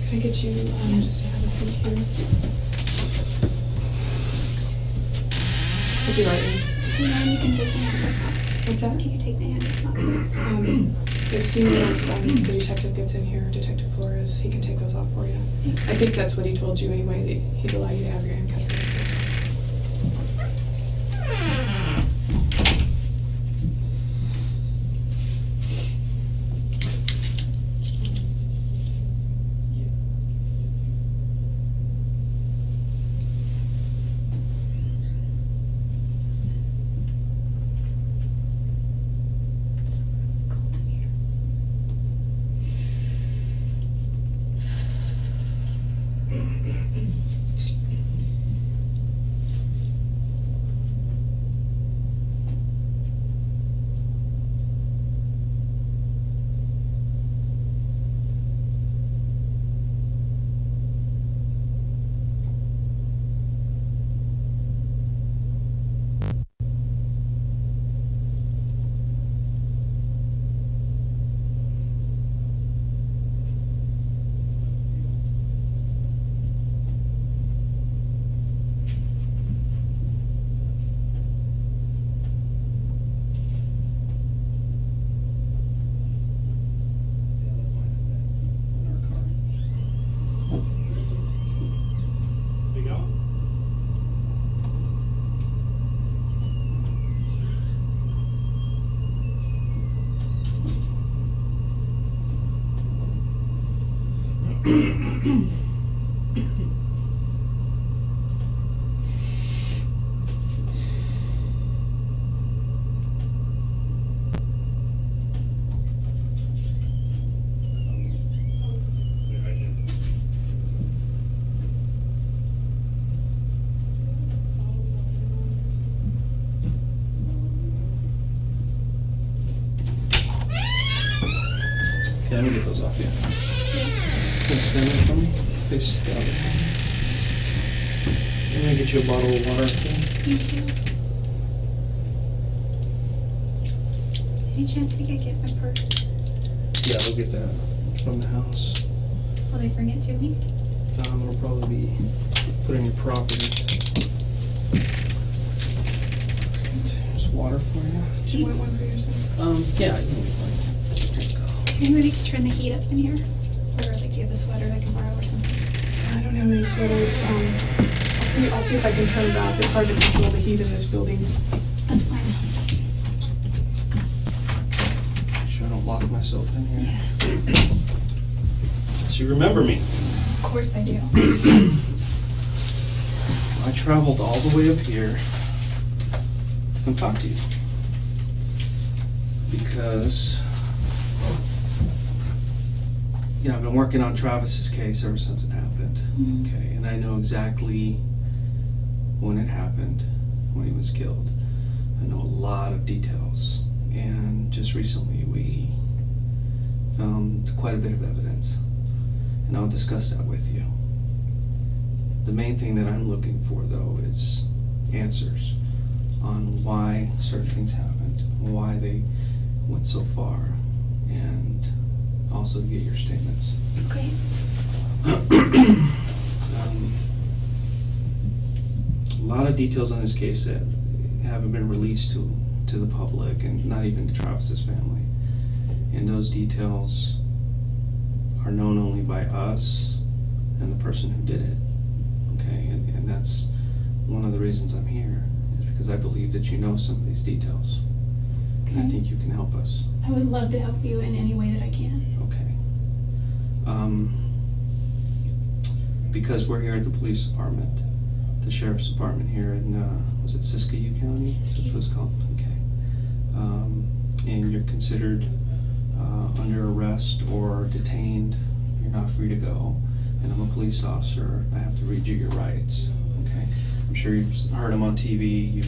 Can I get you just to have a seat here? I'll be right in. Do you mind you can take the handcuffs off? What's that? Can you take the handcuffs off? As soon as the detective gets in here, Detective Flores, he can take those off for you. I think that's what he told you anyway, that he'd allow you to have your handcuffs on. Let me get those off you. Can you stand there for me? Face the other. I'm gonna get you a bottle of water. Thank you. Any chance you could get my purse? Yeah, we'll get that from the house. Will they bring it to me? It'll probably be put in your property. There's water for you. Do you want one for yourself? Yeah, you can get one. I'm gonna turn the heat up in here. Or like, do you have a sweater I can borrow or something? I don't have any sweaters. I'll see if I can turn it off. It's hard to control the heat in this building. That's fine. Make sure I don't lock myself in here. So you remember me? Of course I do. I traveled all the way up here to come talk to you. Because I've been working on Travis's case ever since it happened. Mm-hmm. Okay, and I know exactly when it happened, when he was killed. I know a lot of details, and just recently we found quite a bit of evidence, and I'll discuss that with you. The main thing that I'm looking for, though, is answers on why certain things happened, why they went so far, and also to get your statements. Okay. A lot of details on this case that haven't been released to the public, and not even to Travis's family. And those details are known only by us and the person who did it. Okay, and that's one of the reasons I'm here, is because I believe that you know some of these details. And I think you can help us. I would love to help you in any way that I can. Okay. Because we're here at the police department, the sheriff's department here in, was it Siskiyou County? Siskiyou. That's what it's called? Okay. And you're considered under arrest or detained. You're not free to go. And I'm a police officer. I have to read you your rights. Okay. I'm sure you've heard them on TV.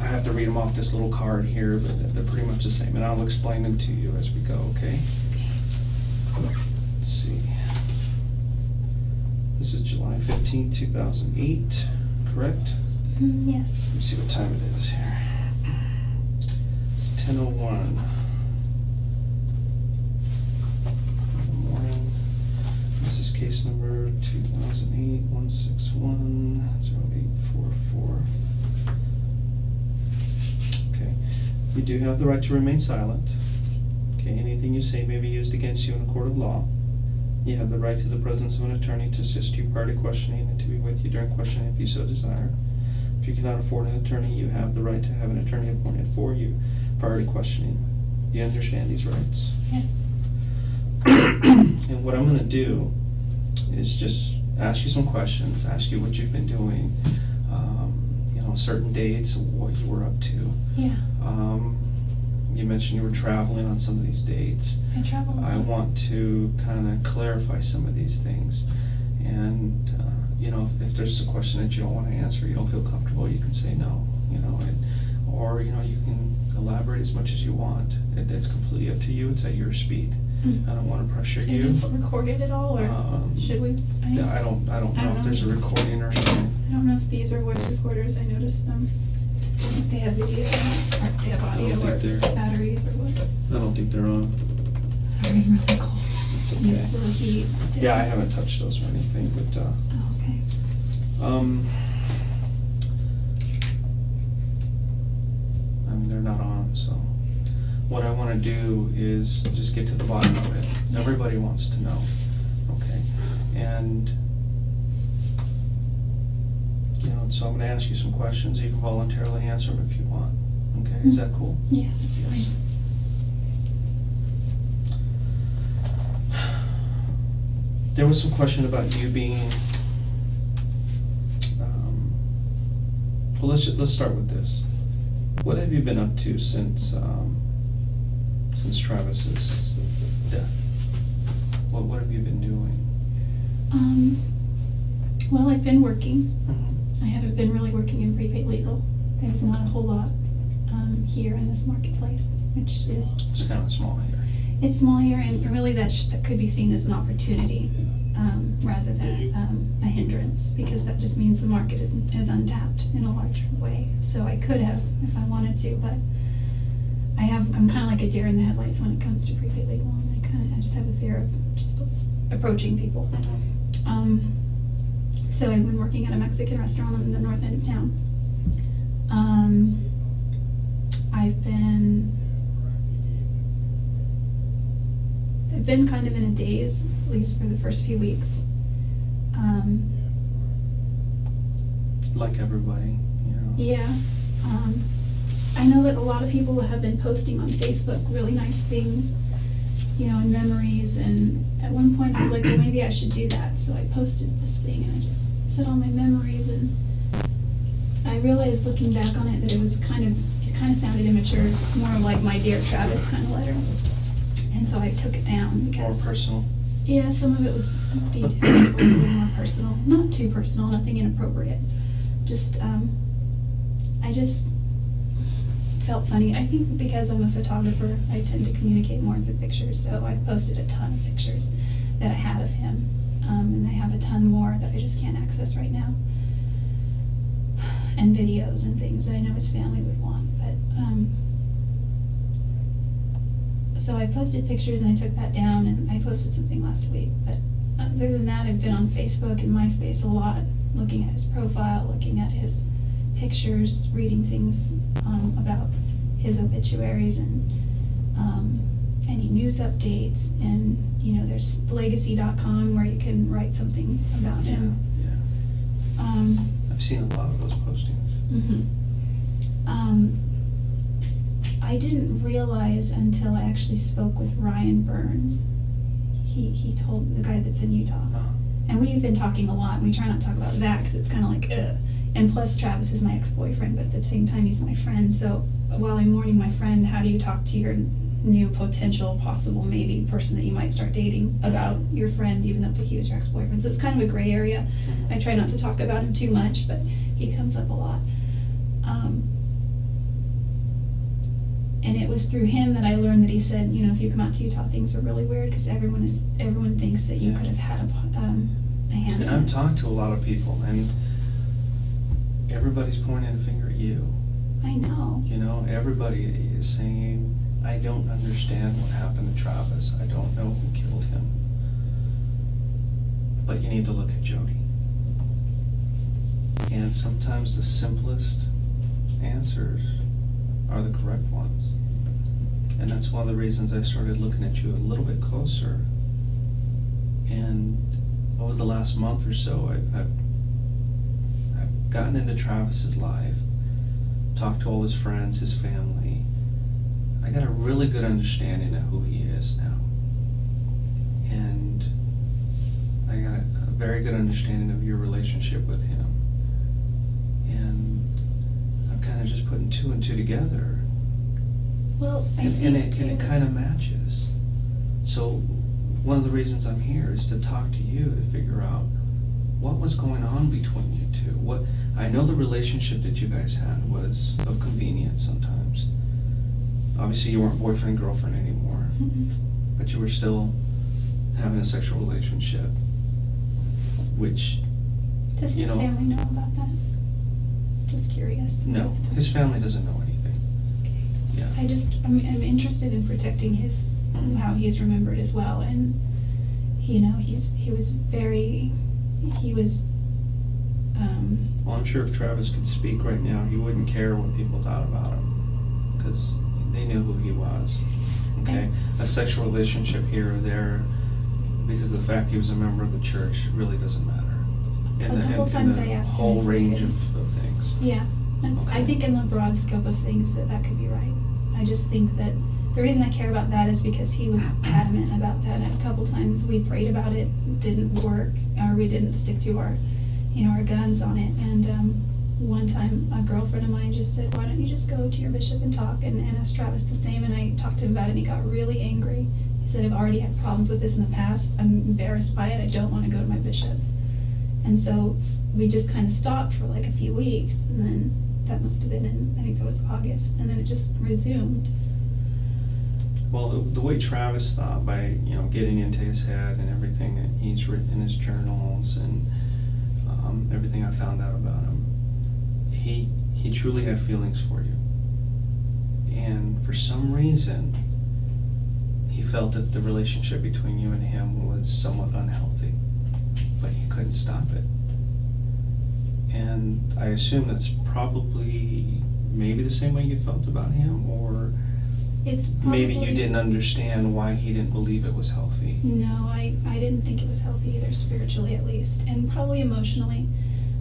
I have to read them off this little card here, but they're pretty much the same, and I'll explain them to you as we go, okay? Let's see. This is July 15, 2008, correct? Yes. Let me see what time it is here. It's 10:01 in the case number 2008-161-0844. Okay. You do have the right to remain silent. Okay, anything you say may be used against you in a court of law. You have the right to the presence of an attorney to assist you prior to questioning and to be with you during questioning if you so desire. If you cannot afford an attorney, you have the right to have an attorney appointed for you prior to questioning. Do you understand these rights? Yes. And what I'm going to do is just ask you some questions, ask you what you've been doing, certain dates, what you were up to. Yeah. You mentioned you were traveling on some of these dates. I travel. I want to kind of clarify some of these things. And, if there's a question that you don't want to answer, you don't feel comfortable, you can say no, or you can elaborate as much as you want. It's completely up to you. It's at your speed. Mm. I don't want to pressure you. Is this recorded at all, or should we? Yeah, I don't know if there's a recording or something. I don't know if these are voice recorders. I noticed them. If they have video, or if they have audio, or batteries, or what. I don't think they're on. They're really cold. It's okay. Used to the heat still. Yeah, I haven't touched those or anything, but Oh, okay. they're not on, so what I want to do is just get to the bottom of it. Yeah. Everybody wants to know, okay? And so I'm going to ask you some questions. You can voluntarily answer them if you want. Okay, is that cool? Yeah, that's Yes. fine. There was some question about you being. Well, let's start with this. What have you been up to since Travis's death? What have you been doing? Well, I've been working. Mm-hmm. I haven't been really working in prepaid legal. There's not a whole lot here in this marketplace, which is. It's kind of small here. It's small here, and really that could be seen as an opportunity rather than a hindrance, because that just means the market is untapped in a large way. So I could have if I wanted to, but I'm kind of like a deer in the headlights when it comes to prepaid legal, and I just have a fear of just approaching people. Mm-hmm. So I've been working at a Mexican restaurant in the north end of town. I've been kind of in a daze, at least for the first few weeks. Like everybody, Yeah. I know that a lot of people have been posting on Facebook really nice things, and memories, and at one point I was like, well, maybe I should do that. So I posted this thing, and I just said all my memories, and I realized looking back on it that it kind of sounded immature. It's more like my Dear Travis kind of letter. And so I took it down because. More personal. Yeah, some of it was details, a little more personal. Not too personal, nothing inappropriate. Just, I just felt funny. I think because I'm a photographer, I tend to communicate more through pictures. So I posted a ton of pictures that I had of him. And I have a ton more that I just can't access right now. And videos and things that I know his family would want. But, so I posted pictures and I took that down, and I posted something last week. But other than that, I've been on Facebook and MySpace a lot, looking at his profile, looking at his pictures, reading things about his obituaries and any news updates. And, there's legacy.com where you can write something about him. Yeah. I've seen a lot of those postings. Mm-hmm. I didn't realize until I actually spoke with Ryan Burns. He told the guy that's in Utah. Uh-huh. And we've been talking a lot, and we try not to talk about that because it's kind of like, ugh. And plus, Travis is my ex-boyfriend, but at the same time, he's my friend. So while I'm mourning my friend, how do you talk to your new potential, possible, maybe person that you might start dating about your friend, even though he was your ex-boyfriend? So it's kind of a gray area. Mm-hmm. I try not to talk about him too much, but he comes up a lot. And it was through him that I learned that he said, if you come out to Utah, things are really weird because everyone thinks that you Yeah. could have had a hand And in I've it. talked to a lot of people, and everybody's pointing a finger at you. I know. Everybody is saying, I don't understand what happened to Travis. I don't know who killed him. but you need to look at Jodi. And sometimes the simplest answers are the correct ones. And that's one of the reasons I started looking at you a little bit closer. And over the last month or so, I've gotten into Travis's life, talked to all his friends, his family. I got a really good understanding of who he is now. And I got a very good understanding of your relationship with him. And I'm kind of just putting two and two together. Well, And it kind of matches. So one of the reasons I'm here is to talk to you to figure out what was going on between you two. I know the relationship that you guys had was of convenience sometimes. Obviously you weren't boyfriend and girlfriend anymore, but you were still having a sexual relationship, which, Does his family know about that? Just curious. no, his family doesn't know anything. Yeah. I'm interested in protecting how he's remembered as well, and he was Well, I'm sure if Travis could speak right now, he wouldn't care what people thought about him, because they knew who he was. Okay? A sexual relationship here or there, because the fact he was a member of the church really doesn't matter. A couple times I asked him whole if we range could- of things. Yeah, Okay. I think in the broad scope of things that could be right. I just think that the reason I care about that is because he was adamant about that. And a couple times we prayed about it, didn't work, or we didn't stick to our guns on it. And one time a girlfriend of mine just said, "Why don't you just go to your bishop and talk?" And asked Travis the same. And I talked to him about it, and he got really angry. He said, "I've already had problems with this in the past. I'm embarrassed by it. I don't want to go to my bishop." And so we just kind of stopped for like a few weeks, and then that must have been I think that was August, and then it just resumed. Well, the way Travis thought, by getting into his head and everything that he's written in his journals and everything I found out about him, he truly had feelings for you. And for some reason, he felt that the relationship between you and him was somewhat unhealthy, but he couldn't stop it. And I assume that's probably maybe the same way you felt about him, or It's probably, maybe you didn't understand why he didn't believe it was healthy. No, I didn't think it was healthy either, spiritually at least, and probably emotionally,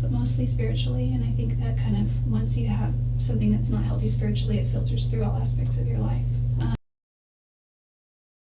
but mostly spiritually. And I think that kind of, once you have something that's not healthy spiritually, it filters through all aspects of your life.